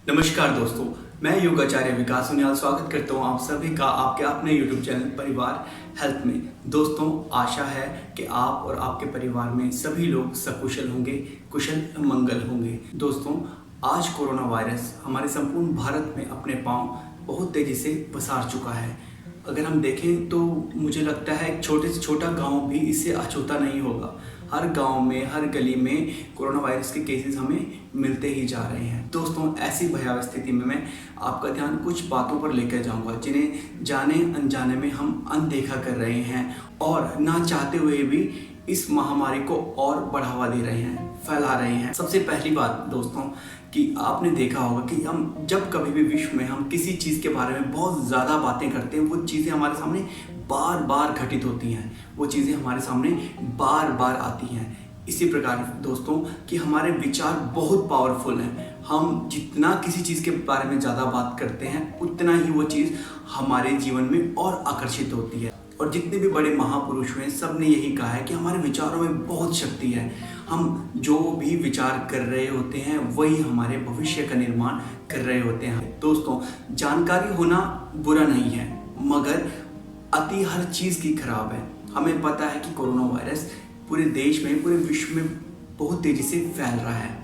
नमस्कार दोस्तों, मैं योग आचार्य विकास सुनियाल स्वागत करता हूँ आप सभी का आपके अपने YouTube चैनल परिवार हेल्थ में। दोस्तों, आशा है कि आप और आपके परिवार में सभी लोग सकुशल होंगे, कुशल मंगल होंगे। दोस्तों, आज कोरोना वायरस हमारे संपूर्ण भारत में अपने पांव बहुत तेज़ी से पसार चुका है। अगर हम देखें तो मुझे लगता है एक छोटे से छोटा गांव भी इससे अछूता नहीं होगा। हर गांव में, हर गली में कोरोना वायरस के केसेस हमें मिलते ही जा रहे हैं। दोस्तों, ऐसी भयावह स्थिति में मैं आपका ध्यान कुछ बातों पर लेकर जाऊंगा जिन्हें जाने अनजाने में हम अनदेखा कर रहे हैं और ना चाहते हुए भी इस महामारी को और बढ़ावा दे रहे हैं, फैला रहे हैं। सबसे पहली बात दोस्तों कि आपने देखा होगा कि हम जब कभी भी विश्व में हम किसी चीज़ के बारे में बहुत ज़्यादा बातें करते हैं, वो चीज़ें हमारे सामने बार बार घटित होती हैं, वो चीज़ें हमारे सामने बार बार आती हैं। इसी प्रकार दोस्तों कि हमारे विचार बहुत पावरफुल हैं। हम जितना किसी चीज़ के बारे में ज़्यादा बात करते हैं, उतना ही वो चीज़ हमारे जीवन में और आकर्षित होती है। और जितने भी बड़े महापुरुष हुए सब ने यही कहा है कि हमारे विचारों में बहुत शक्ति है। हम जो भी विचार कर रहे होते हैं वही हमारे भविष्य का निर्माण कर रहे होते हैं। दोस्तों, जानकारी होना बुरा नहीं है, मगर अति हर चीज़ की खराब है। हमें पता है कि कोरोना वायरस पूरे देश में, पूरे विश्व में बहुत तेज़ी से फैल रहा है।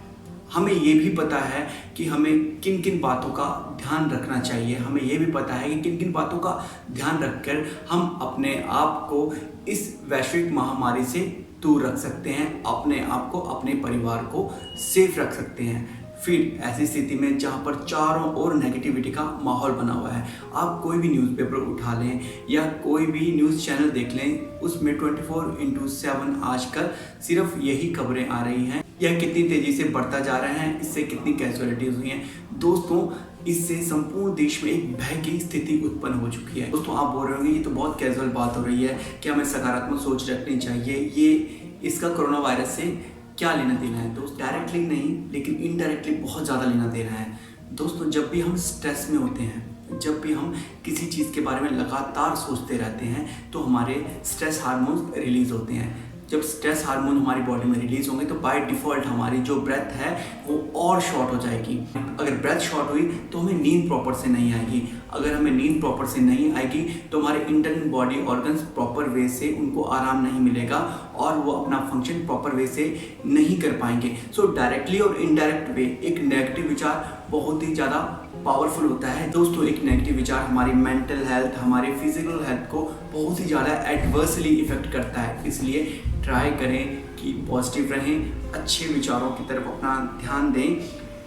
हमें ये भी पता है कि हमें किन किन बातों का ध्यान रखना चाहिए। हमें ये भी पता है कि किन किन बातों का ध्यान रखकर हम अपने आप को इस वैश्विक महामारी से दूर रख सकते हैं, अपने आप को, अपने परिवार को सेफ रख सकते हैं। फिर ऐसी स्थिति में जहाँ पर चारों ओर नेगेटिविटी का माहौल बना हुआ है, आप कोई भी न्यूज़पेपर उठा लें या कोई भी न्यूज़ चैनल देख लें, उसमें 24/7 आजकल सिर्फ यही खबरें आ रही हैं। यह कितनी तेज़ी से बढ़ता जा रहा है, इससे कितनी कैजुअलिटीज़ हुई हैं। दोस्तों, इससे संपूर्ण देश में एक भय की स्थिति उत्पन्न हो चुकी है। दोस्तों, आप बोल रहे होंगे ये तो बहुत कैजुअल बात हो रही है कि हमें सकारात्मक सोच रखनी चाहिए, ये इसका कोरोना वायरस से क्या लेना देना है। दोस्त, डायरेक्टली नहीं लेकिन इनडायरेक्टली बहुत ज़्यादा लेना देना है। दोस्तों, जब भी हम स्ट्रेस में होते हैं, जब भी हम किसी चीज़ के बारे में लगातार सोचते रहते हैं तो हमारे स्ट्रेस हार्मोन रिलीज़ होते हैं। जब स्ट्रेस हार्मोन हमारी बॉडी में रिलीज़ होंगे तो बाय डिफ़ॉल्ट हमारी जो ब्रेथ है वो और शॉर्ट हो जाएगी। अगर ब्रेथ शॉर्ट हुई तो हमें नींद प्रॉपर से नहीं आएगी। अगर हमें नींद प्रॉपर से नहीं आएगी तो हमारे internal body organs proper way से उनको आराम नहीं मिलेगा और वो अपना फंक्शन प्रॉपर वे से नहीं कर पाएंगे। सो डायरेक्टली और इनडायरेक्ट वे एक नेगेटिव विचार बहुत ही ज़्यादा पावरफुल होता है। दोस्तों, एक नेगेटिव विचार हमारी मेंटल हेल्थ, हमारी फिजिकल हेल्थ को बहुत ही ज़्यादा एडवर्सली इफेक्ट करता है। इसलिए ट्राई करें कि पॉजिटिव रहें, अच्छे विचारों की तरफ अपना ध्यान दें,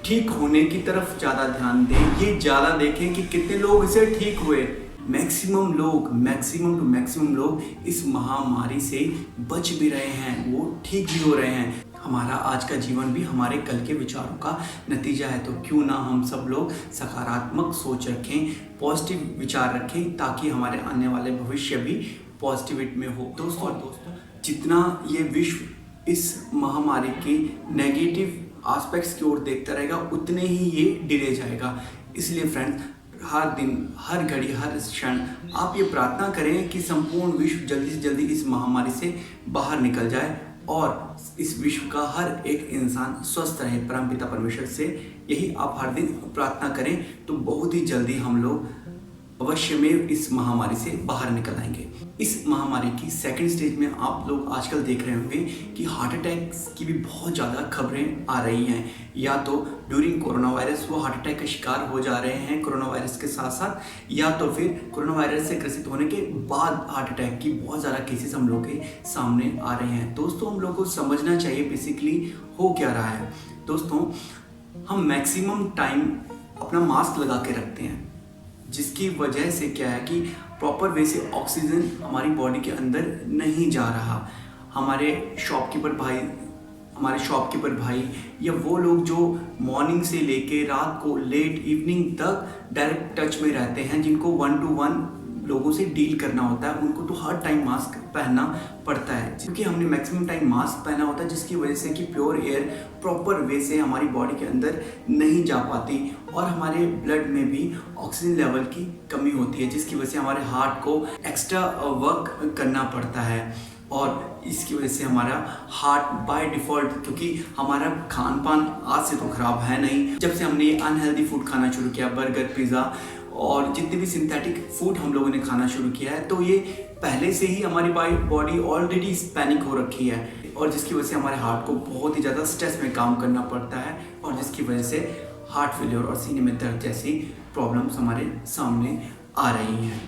ठीक होने की तरफ ज़्यादा ध्यान दें। ये ज़्यादा देखें कि कितने लोग इससे ठीक हुए। मैक्सिमम लोग इस महामारी से बच भी रहे हैं, वो ठीक भी हो रहे हैं। हमारा आज का जीवन भी हमारे कल के विचारों का नतीजा है, तो क्यों ना हम सब लोग सकारात्मक सोच रखें, पॉजिटिव विचार रखें, ताकि हमारे आने वाले भविष्य भी पॉजिटिविटी में हो। दोस्तों, जितना ये विश्व इस महामारी के नेगेटिव एस्पेक्ट्स की ओर देखता रहेगा, उतने ही ये डिले जाएगा। इसलिए फ्रेंड्स, हर दिन, हर घड़ी, हर क्षण आप ये प्रार्थना करें कि संपूर्ण विश्व जल्दी से जल्दी इस महामारी से बाहर निकल जाए और इस विश्व का हर एक इंसान स्वस्थ रहे। परमपिता परमेश्वर से यही आप हर दिन प्रार्थना करें तो बहुत ही जल्दी हम लोग अवश्य में इस महामारी से बाहर निकल आएंगे। इस महामारी की सेकंड स्टेज में आप लोग आजकल देख रहे होंगे कि हार्ट अटैक्स की भी बहुत ज़्यादा खबरें आ रही हैं। या तो ड्यूरिंग कोरोना वायरस वो हार्ट अटैक का शिकार हो जा रहे हैं कोरोना वायरस के साथ साथ, या तो फिर कोरोना वायरस से ग्रसित होने के बाद हार्ट अटैक की बहुत ज़्यादा केसेस हम लोग के सामने आ रहे हैं। दोस्तों, हम लोग को समझना चाहिए बेसिकली हो क्या रहा है। दोस्तों, हम मैक्सिमम टाइम अपना मास्क लगा के रखते हैं, जिसकी वजह से क्या है कि प्रॉपर वे से ऑक्सीजन हमारी बॉडी के अंदर नहीं जा रहा। हमारे शॉपकीपर भाई या वो लोग जो मॉर्निंग से लेके रात को लेट इवनिंग तक डायरेक्ट टच में रहते हैं, जिनको 1 to 1 लोगों से डील करना होता है, उनको तो हर टाइम मास्क पहनना पड़ता है, क्योंकि हमने मैक्सिमम टाइम मास्क पहना होता है, जिसकी वजह से कि प्योर एयर प्रॉपर वे से हमारी बॉडी के अंदर नहीं जा पाती और हमारे ब्लड में भी ऑक्सीजन लेवल की कमी होती है, जिसकी वजह से हमारे हार्ट को एक्स्ट्रा वर्क करना पड़ता है। और इसकी वजह से हमारा हार्ट बाय डिफ़ॉल्ट, क्योंकि हमारा खान पान आज से तो ख़राब है नहीं, जब से हमने ये अनहेल्दी फूड खाना शुरू किया, बर्गर, पिज़्ज़ा और जितने भी सिंथेटिक फूड हम लोगों ने खाना शुरू किया है, तो ये पहले से ही हमारी बॉडी ऑलरेडी पैनिक हो रखी है और जिसकी वजह से हमारे हार्ट को बहुत ही ज़्यादा स्ट्रेस में काम करना पड़ता है और जिसकी वजह से हार्ट फेलियर और सीने में दर्द जैसी प्रॉब्लम्स हमारे सामने आ रही हैं।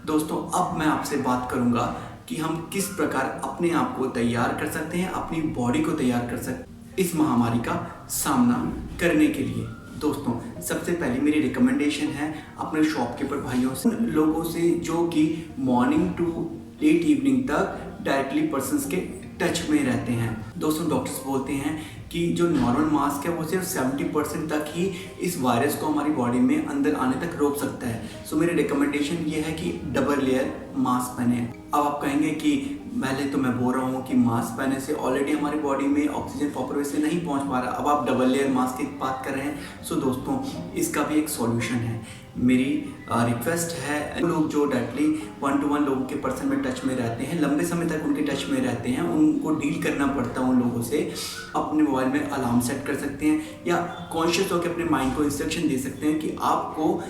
दोस्तों, अब मैं आपसे बात करूंगा कि हम किस प्रकार अपने आप को तैयार कर सकते हैं, अपनी बॉडी को तैयार कर सकते हैं इस महामारी का सामना करने के लिए। दोस्तों, सबसे पहले मेरी रिकमेंडेशन है अपने शॉपकीपर भाइयों से, लोगों से जो कि मॉर्निंग टू लेट इवनिंग तक डायरेक्टली पर्सन्स के टच में रहते हैं। दोस्तों, डॉक्टर्स बोलते हैं कि जो नॉर्मल मास्क है वो सिर्फ 70% तक ही इस वायरस को हमारी बॉडी में अंदर आने तक रोक सकता है। सो मेरी रिकमेंडेशन ये है कि डबल लेयर मास्क पहने। अब आप कहेंगे कि पहले तो मैं बोल रहा हूँ कि मास्क पहनने से ऑलरेडी हमारी बॉडी में ऑक्सीजन प्रॉपर वे से नहीं पहुँच पा रहा, अब आप डबल लेयर मास्क की बात कर रहे हैं। सो दोस्तों, इसका भी एक सॉल्यूशन है। मेरी रिक्वेस्ट है, लोग जो डायरेक्टली 1-to-1 लोगों के पर्सन में टच में रहते हैं, लंबे समय तक उनके टच में रहते हैं, उनको डील करना पड़ता है उन लोगों से, अपने मोबाइल में अलार्म सेट कर सकते हैं या कॉन्शियस होकर अपने माइंड को इंस्ट्रक्शन दे सकते हैं कि आपको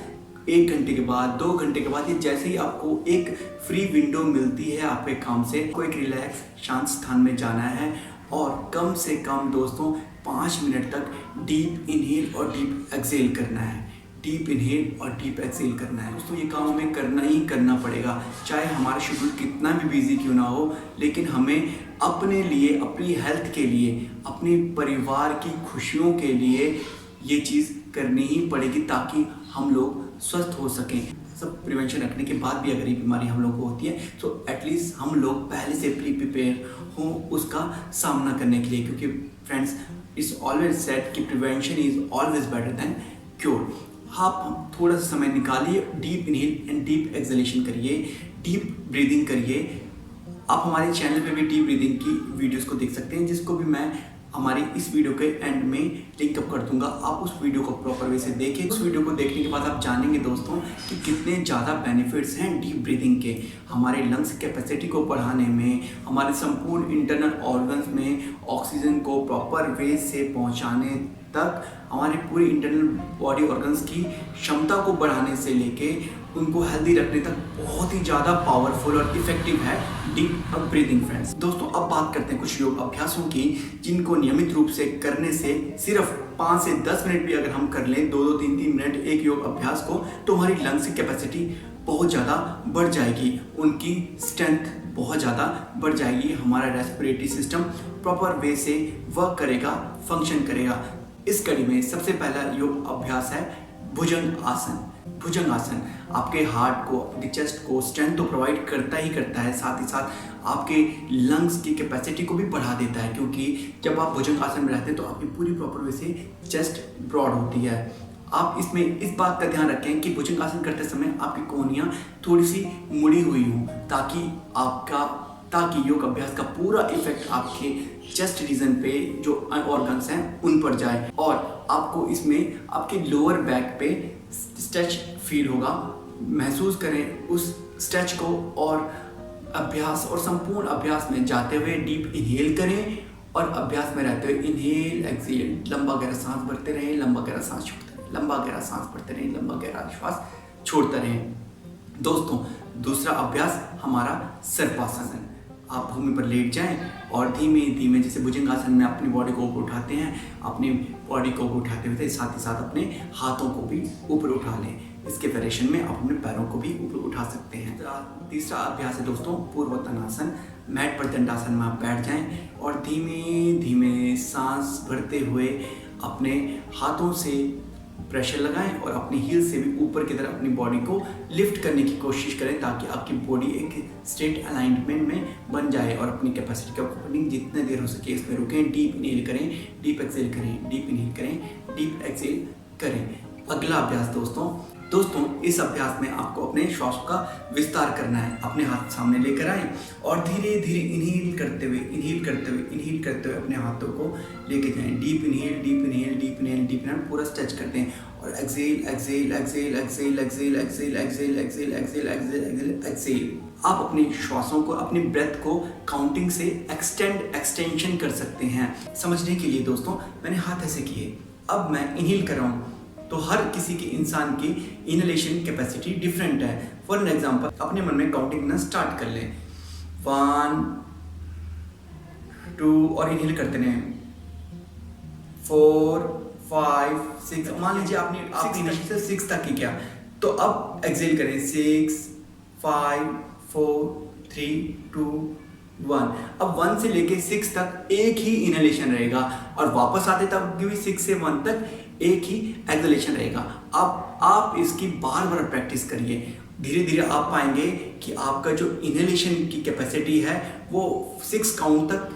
1 घंटे के बाद, 2 घंटे के बाद, ये जैसे ही आपको एक फ्री विंडो मिलती है आपके काम से, को एक रिलैक्स शांत स्थान में जाना है और कम से कम दोस्तों 5 मिनट तक डीप इनहेल और डीप एक्सहेल करना है। डीप इनहेल और डीप एक्सहेल करना है। दोस्तों, ये काम हमें करना ही करना पड़ेगा, चाहे हमारा शेड्यूल कितना भी बिजी क्यों ना हो, लेकिन हमें अपने लिए, अपनी हेल्थ के लिए, अपने परिवार की खुशियों के लिए ये चीज़ करनी ही पड़ेगी ताकि हम लोग स्वस्थ हो सकें। सब प्रिवेंशन रखने के बाद भी अगर ये बीमारी हम लोग को होती है तो एटलीस्ट हम लोग पहले से प्रिपेयर हों उसका सामना करने के लिए, क्योंकि फ्रेंड्स, इट्स ऑलवेज सेड कि prevention is always better than cure. आप थोड़ा सा समय निकालिए, deep inhale and deep exhalation करिए, डीप ब्रीदिंग करिए। आप हमारे चैनल पे भी डीप ब्रीदिंग की वीडियोस को देख सकते हैं, जिसको भी मैं हमारी इस वीडियो के एंड में लिंक अप कर दूंगा। आप उस वीडियो को प्रॉपर वे से देखें। उस वीडियो को देखने के बाद आप जानेंगे दोस्तों कि कितने ज़्यादा बेनिफिट्स हैं डीप ब्रीदिंग के, हमारे लंग्स कैपेसिटी को बढ़ाने में, हमारे संपूर्ण इंटरनल ऑर्गन्स में ऑक्सीजन को प्रॉपर वे से पहुंचाने तक, हमारे पूरे इंटरनल बॉडी ऑर्गन्स की क्षमता को बढ़ाने से लेके उनको हेल्दी रखने तक बहुत ही ज़्यादा पावरफुल और इफेक्टिव है डीप ब्रीदिंग फ्रेंड्स। दोस्तों, अब बात करते हैं कुछ योग अभ्यासों की, जिनको नियमित रूप से करने से सिर्फ 5 से 10 मिनट भी अगर हम कर लें, 2-2, 3-3 मिनट एक योग अभ्यास को, तो हमारी लंग्स की कैपेसिटी बहुत ज़्यादा बढ़ जाएगी, उनकी स्ट्रेंथ बहुत ज़्यादा बढ़ जाएगी, हमारा रेस्पिरेटरी सिस्टम प्रॉपर वे से वर्क करेगा, फंक्शन करेगा। इस कड़ी में सबसे पहला योग अभ्यास है भुजंग आसन। भुजंग आसन आपके हार्ट को, आपके चेस्ट को स्ट्रेंथ तो प्रोवाइड करता ही करता है, साथ ही साथ आपके लंग्स की कैपेसिटी को भी बढ़ा देता है, क्योंकि जब आप भुजंग आसन में रहते हैं तो आपकी पूरी प्रॉपर वे से चेस्ट ब्रॉड होती है। आप इसमें इस बात का ध्यान रखें कि भुजंग आसन करते समय आपकी कोहनियाँ थोड़ी सी मुड़ी हुई हों, ताकि योग अभ्यास का पूरा इफेक्ट आपके चेस्ट रीजन पे जो ऑर्गन्स हैं उन पर जाए और आपको इसमें आपके लोअर बैक पे स्ट्रेच फील होगा। महसूस करें उस स्ट्रेच को और अभ्यास और संपूर्ण अभ्यास में जाते हुए डीप इनहेल करें और अभ्यास में रहते हुए इनहेल एक्सहेल, लंबा गहरा सांस भरते रहें, लंबा गहरा सांस छोड़ते रहें, लंबा गहरा सांस भरते रहें, लंबा गहरा श्वास छोड़ते रहें। दोस्तों, दूसरा अभ्यास हमारा सर्पासन। आप भूमि पर लेट जाएं और धीमे धीमे, जैसे भुजंग आसन में अपनी बॉडी को ऊपर उठाते हैं, अपनी बॉडी को ऊपर उठाते हुए साथ ही साथ अपने हाथों को भी ऊपर उठा लें। इसके वेरिएशन में आप अपने पैरों को भी ऊपर उठा सकते हैं। तीसरा अभ्यास है दोस्तों पूर्वोत्तानासन। मैट पर दंडासन में आप बैठ जाएं और धीमे धीमे सांस भरते हुए अपने हाथों से प्रेशर लगाएं और अपनी हील से भी ऊपर की तरफ अपनी बॉडी को लिफ्ट करने की कोशिश करें, ताकि आपकी बॉडी एक स्ट्रेट अलाइनमेंट में बन जाए और अपनी कैपेसिटी का ओपनिंग जितने देर हो सके इसमें रुकें। डीप इनहेल करें, डीप एक्सहेल करें, डीप इनहेल करें, डीप एक्सहेल करें। अगला अभ्यास दोस्तों दोस्तों इस अभ्यास में आपको अपने श्वास का विस्तार करना है। अपने हाथ सामने लेकर आए और धीरे धीरे इनहेल करते हुए अपने हाथों को लेके जाएं। Deep inhale, deep inhale, deep inhale, deep inhale, पूरा स्ट्रेच करते हैं और exhale exhale exhale exhale exhale exhale exhale exhale exhale exhale exhale. आप अपनी श्वासों को, अपनी ब्रेथ को काउंटिंग से एक्सटेंशन कर सकते हैं। समझने के लिए दोस्तों मैंने हाथ ऐसे किए, अब मैं इनहेल कर रहा हूँ, तो हर किसी के इंसान की इनहेलेशन कैपेसिटी डिफरेंट है। फॉर एग्जांपल अपने मन में काउंटिंग ना स्टार्ट कर लें, 1 2 और इनहेल करते रहें, 4 5 6। मान लीजिए आपने इनहेल से 6 तक ही किया, तो अब एक्सेल करें 6 5 4 3 2 1। अब 1 से लेके 6 तक एक ही इनहेलेशन रहेगा और वापस आते तक भी 6 से 1 तक एक ही एक्सहेलेशन रहेगा। अब आप इसकी बार बार प्रैक्टिस करिए, धीरे धीरे आप पाएंगे कि आपका जो इनहेलेशन की कैपेसिटी है वो 6 काउंट तक,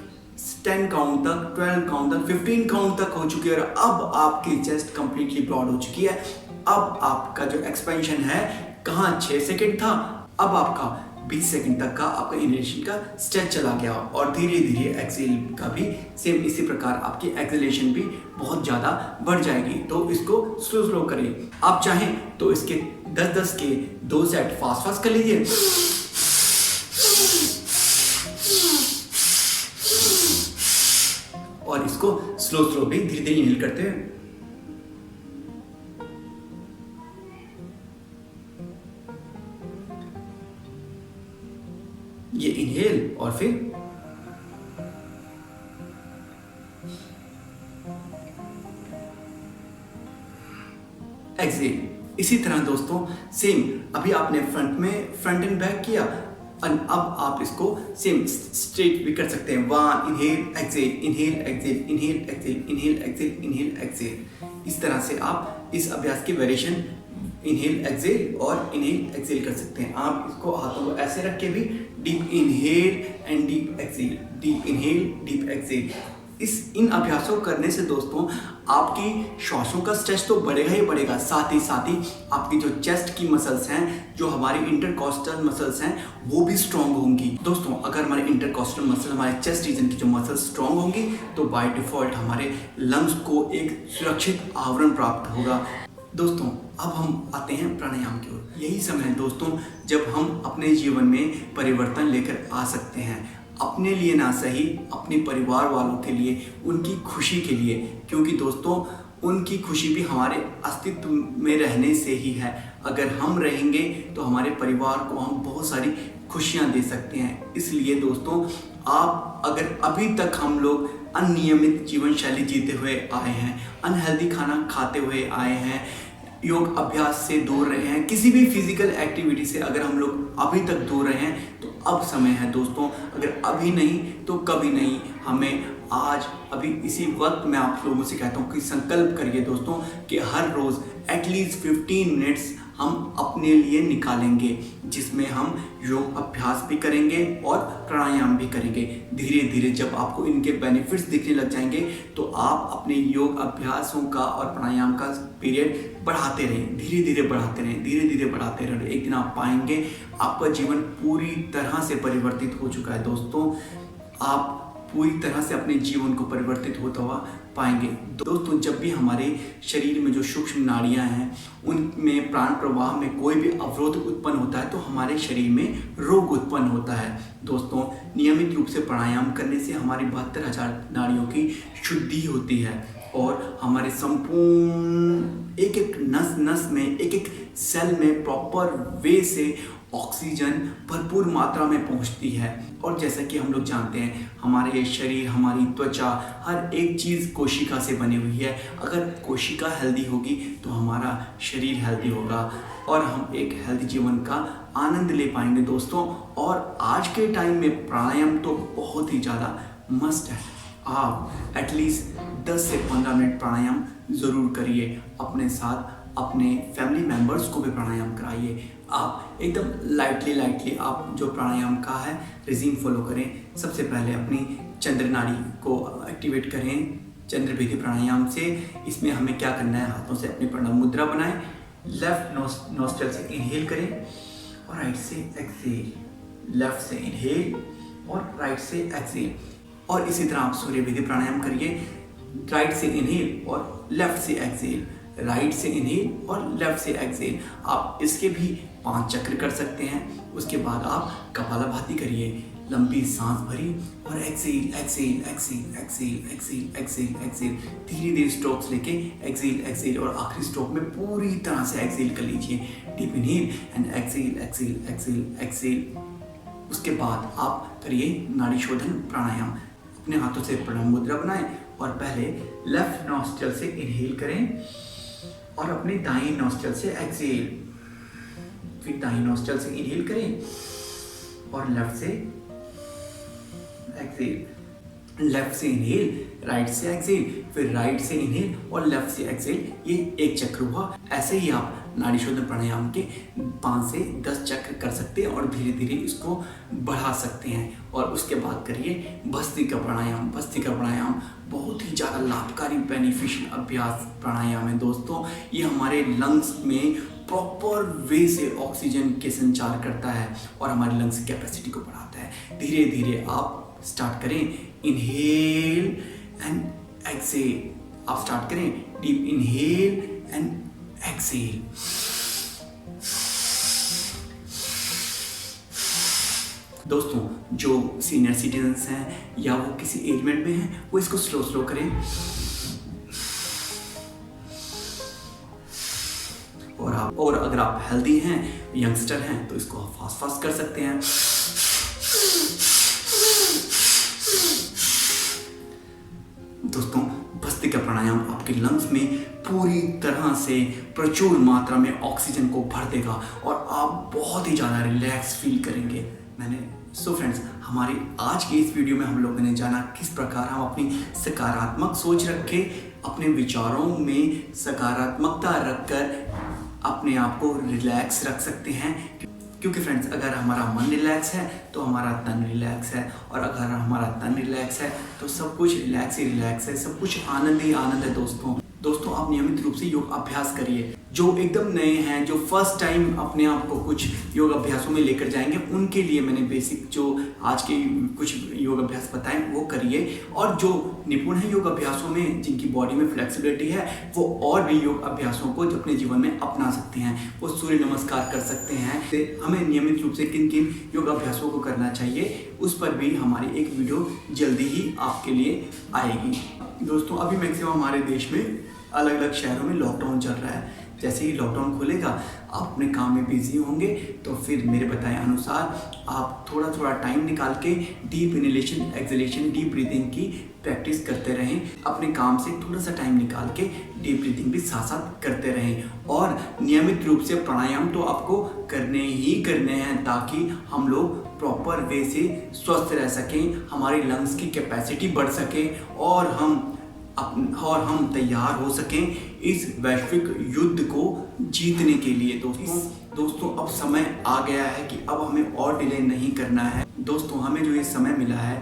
10 काउंट तक, 12 काउंट तक, 15 काउंट तक हो चुकी है और अब आपकी चेस्ट कंप्लीटली ब्रॉड हो चुकी है। अब आपका जो एक्सपेंशन है, कहाँ 6 सेकंड था, अब आपका 20 सेकंड तक का आपका इनहेलेशन का स्ट्रेच चला गया और धीरे धीरे एक्सेल का भी सेम इसी प्रकार आपकी एक्सेलेशन भी बहुत ज़्यादा बढ़ जाएगी। तो इसको स्लो स्लो करें। आप चाहें तो इसके 10-10 के 2 सेट फास्ट फास्ट कर लीजिए। और इसको स्लो स्लो भी धीरे धीरे इनहेल करते हैं। ये इनहेल और फिर एक्सेल। इसी तरह दोस्तों सेम, अभी आपने फ्रंट एंड बैक किया, अब आप इसको सेम स्ट्रेट भी कर सकते हैं। 1 inhale exhale, inhale exhale, inhale exhale, inhale exhale, inhale exhale. इस तरह से आप इस अभ्यास की वेरिएशन इनहेल एक्सेल और इनहेल एक्सेल कर सकते हैं। आप इसको हाथों को ऐसे रख के भी deep inhale and deep exhale, deep inhale deep exhale. इन अभ्यासों को करने से दोस्तों आपकी श्वासों का स्ट्रेच तो बढ़ेगा ही बढ़ेगा, साथ ही आपकी जो चेस्ट की मसल्स हैं, जो हमारी इंटरकॉस्टल मसल्स हैं, वो भी स्ट्रांग होंगी। दोस्तों अगर हमारे इंटरकॉस्टल मसल, हमारे चेस्ट रीजन की जो मसल्स स्ट्रांग होंगी तो बाय डिफॉल्ट हमारे लंग्स को एक सुरक्षित आवरण प्राप्त होगा। दोस्तों अब हम आते हैं प्राणायाम की ओर। यही समय है दोस्तों जब हम अपने जीवन में परिवर्तन लेकर आ सकते हैं, अपने लिए ना सही, अपने परिवार वालों के लिए, उनकी खुशी के लिए, क्योंकि दोस्तों उनकी खुशी भी हमारे अस्तित्व में रहने से ही है। अगर हम रहेंगे तो हमारे परिवार को हम बहुत सारी खुशियां दे सकते हैं। इसलिए दोस्तों आप, अगर अभी तक हम लोग अनियमित जीवन शैली जीते हुए आए हैं, अनहेल्दी खाना खाते हुए आए हैं, योग अभ्यास से दूर रहे हैं, किसी भी फिजिकल एक्टिविटी से अगर हम लोग अभी तक दूर रहे हैं, तो अब समय है दोस्तों, अगर अभी नहीं तो कभी नहीं, हमें आज अभी इसी वक्त मैं आप लोगों से कहता हूँ कि संकल्प करिए दोस्तों कि हर रोज़ एटलीस्ट 15 मिनट्स हम अपने लिए निकालेंगे, जिसमें हम योग अभ्यास भी करेंगे और प्राणायाम भी करेंगे। धीरे धीरे जब आपको इनके बेनिफिट्स दिखने लग जाएंगे तो आप अपने योग अभ्यासों का और प्राणायाम का पीरियड बढ़ाते रहें, धीरे धीरे बढ़ाते रहें, धीरे धीरे बढ़ाते रहें। एक दिन आप पाएंगे आपका जीवन पूरी तरह से परिवर्तित हो चुका है। दोस्तों आप पूरी तरह से अपने जीवन को परिवर्तित होता हुआ पाएंगे। दोस्तों जब भी हमारे शरीर में जो सूक्ष्म नाड़ियां हैं उनमें प्राण प्रवाह में कोई भी अवरोध उत्पन्न होता है तो हमारे शरीर में रोग उत्पन्न होता है। दोस्तों नियमित रूप से प्राणायाम करने से हमारी 72,000 नाड़ियों की शुद्धि होती है और हमारे संपूर्ण एक एक नस नस में, एक एक सेल में प्रॉपर वे से ऑक्सीजन भरपूर मात्रा में पहुंचती है। और जैसा कि हम लोग जानते हैं हमारे शरीर, हमारी त्वचा, हर एक चीज़ कोशिका से बनी हुई है। अगर कोशिका हेल्दी होगी तो हमारा शरीर हेल्दी होगा और हम एक हेल्दी जीवन का आनंद ले पाएंगे दोस्तों। और आज के टाइम में प्राणायाम तो बहुत ही ज़्यादा मस्ट है। आप एटलीस्ट 10 से 15 मिनट प्राणायाम ज़रूर करिए, अपने साथ अपने फैमिली मेम्बर्स को भी प्राणायाम कराइए। आप एकदम लाइटली आप जो प्राणायाम का है रिजीम फॉलो करें। सबसे पहले अपनी चंद्र नाड़ी को एक्टिवेट करें चंद्र विधि प्राणायाम से। इसमें हमें क्या करना है, हाथों से अपनी प्रणव मुद्रा बनाएं, लेफ्ट नोस्ट्रल से इनहेल करें और राइट से एक्सहेल। लेफ्ट से इनहेल और राइट से एक्सहेल। और इसी तरह आप सूर्य विधि प्राणायाम करिए। राइट से इनहेल और लेफ्ट से एक्सहेल, राइट से इनहेल और लेफ्ट से एक्सहेल। आप इसके भी 5 चक्र कर सकते हैं। उसके बाद आप कपालभाति करिए, लंबी सांस भरी और exhale exhale exhale exhale exhale exhale exhale. धीरे धीरे स्ट्रोक्स लेके एक्सहेल एक्सहेल और आखिरी स्ट्रोक में पूरी तरह से एक्सहेल कर लीजिए। Deep inhale and exhale exhale exhale exhale. उसके बाद आप करिए नाड़ी शोधन प्राणायाम। अपने हाथों से प्रणव मुद्रा बनाएं और पहले लेफ्ट नॉस्ट्रल से इनहेल करें और अपने दाईं नॉस्ट्रल से एक्सहेल। फिर दाईं नॉस्ट्रल से इनहेल करें और लेफ्ट से एक्सहेल। लेफ्ट से इनहेल, राइट से एक्सहेल, फिर राइट से इनहेल और लेफ्ट से एक्सहेल। ये 1 चक्र हुआ। ऐसे ही आप नाड़ी शोधन प्राणायाम के 5 से 10 चक्र कर सकते हैं और धीरे धीरे इसको बढ़ा सकते हैं। और उसके बाद करिए भस्त्रिका प्राणायाम। भस्त्रिका प्राणायाम बहुत ही ज़्यादा लाभकारी बेनिफिशियल अभ्यास प्राणायाम है दोस्तों। ये हमारे लंग्स में प्रॉपर वे से ऑक्सीजन के संचार करता है और हमारे लंग्स की कैपेसिटी को बढ़ाता है। धीरे धीरे आप स्टार्ट करें, इनहेल एंड एक्सहेल। आप स्टार्ट करें, डीप इनहेल एंड एक्सहेल। दोस्तों, जो सीनियर सिटीजन्स हैं या वो किसी एलिमेंट में हैं, वो इसको स्लो स्लो करें। और अगर आप हेल्दी हैं, यंगस्टर हैं, तो इसको आप फास्ट फास्ट कर सकते हैं। दोस्तों, भस्त्रिका प्राणायाम आपके लंग्स में पूरी तरह से प्रचुर मात्रा में ऑक्सीजन को भर देगा और आप बहुत ही ज़्यादा रिलैक्स फील करेंगे। सो फ्रेंड्स, हमारी आज की इस वीडियो में हम लोगों ने जाना किस प्रकार हम अपनी सकारात्मक सोच रख के, अपने विचारों में सकारात्मकता रखकर अपने आप को रिलैक्स रख सकते हैं। क्योंकि फ्रेंड्स, अगर हमारा मन रिलैक्स है तो हमारा तन रिलैक्स है, और अगर हमारा तन रिलैक्स है तो सब कुछ रिलैक्स ही रिलैक्स है, सब कुछ आनंद ही आनंद है। दोस्तों, आप नियमित रूप से योग अभ्यास करिए। जो एकदम नए हैं, जो फर्स्ट टाइम अपने आप को कुछ योग अभ्यासों में लेकर जाएंगे, उनके लिए मैंने बेसिक जो आज के कुछ योग अभ्यास बताएं वो करिए। और जो निपुण है योग अभ्यासों में, जिनकी बॉडी में फ्लेक्सिबिलिटी है, वो और भी योग अभ्यासों को अपने जीवन में अपना सकते हैं। वो सूर्य नमस्कार कर सकते हैं। हमें नियमित रूप से किन किन योग अभ्यासों को करना चाहिए, उस पर भी हमारी एक वीडियो जल्दी ही आपके लिए आएगी। दोस्तों, अभी मैक्सिमम हमारे देश में अलग अलग शहरों में लॉकडाउन चल रहा है। जैसे ही लॉकडाउन खुलेगा, आप अपने काम में बिजी होंगे, तो फिर मेरे बताए अनुसार आप थोड़ा थोड़ा टाइम निकाल के deep inhalation, exhalation, deep breathing की प्रैक्टिस करते रहें। अपने काम से थोड़ा सा टाइम निकाल के डीप ब्रीदिंग भी साथ साथ करते रहें। और नियमित रूप से प्राणायाम तो आपको करने ही करने हैं, ताकि हम लोग प्रॉपर वे से स्वस्थ रह सकें, हमारी लंग्स की कैपेसिटी बढ़ सके और हम तैयार हो सकें इस वैश्विक युद्ध को जीतने के लिए। दोस्तों, अब समय आ गया है कि अब हमें और डिले नहीं करना है। दोस्तों, हमें जो ये समय मिला है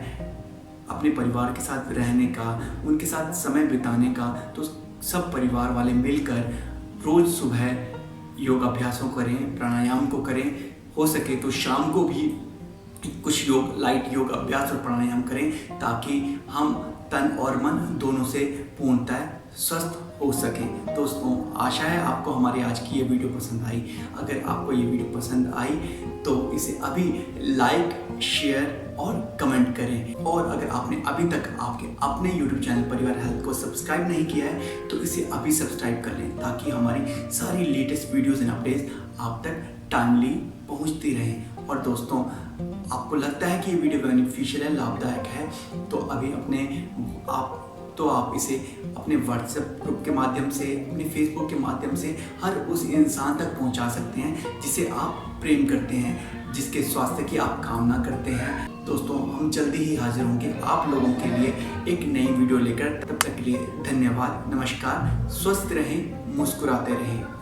अपने परिवार के साथ रहने का, उनके साथ समय बिताने का, तो सब परिवार वाले मिलकर रोज सुबह योग अभ्यासों करें, प्राणायाम को करें। हो सके तो शाम को भी कुछ लाइट योग अभ्यास और प्राणायाम करें, ताकि हम तन और मन दोनों से पूर्णतः स्वस्थ हो सके। दोस्तों, आशा है आपको हमारी आज की ये वीडियो पसंद आई। अगर आपको ये वीडियो पसंद आई तो इसे अभी लाइक, शेयर और कमेंट करें। और अगर आपने अभी तक आपके अपने YouTube चैनल परिवार हेल्थ को सब्सक्राइब नहीं किया है, तो इसे अभी सब्सक्राइब कर लें, ताकि हमारी सारी लेटेस्ट वीडियोज़ एंड अपडेट्स आप तक टाइमली पहुंचती रहें। और दोस्तों, आपको लगता है कि ये वीडियो बेनिफिशियल है, लाभदायक है, तो आप इसे अपने व्हाट्सएप ग्रुप के माध्यम से, अपने फेसबुक के माध्यम से हर उस इंसान तक पहुंचा सकते हैं जिसे आप प्रेम करते हैं, जिसके स्वास्थ्य की आप कामना करते हैं। दोस्तों, हम जल्दी ही हाजिर होंगे आप लोगों के लिए एक नई वीडियो लेकर। तब तक के लिए धन्यवाद, नमस्कार, स्वस्थ रहें, मुस्कुराते रहें।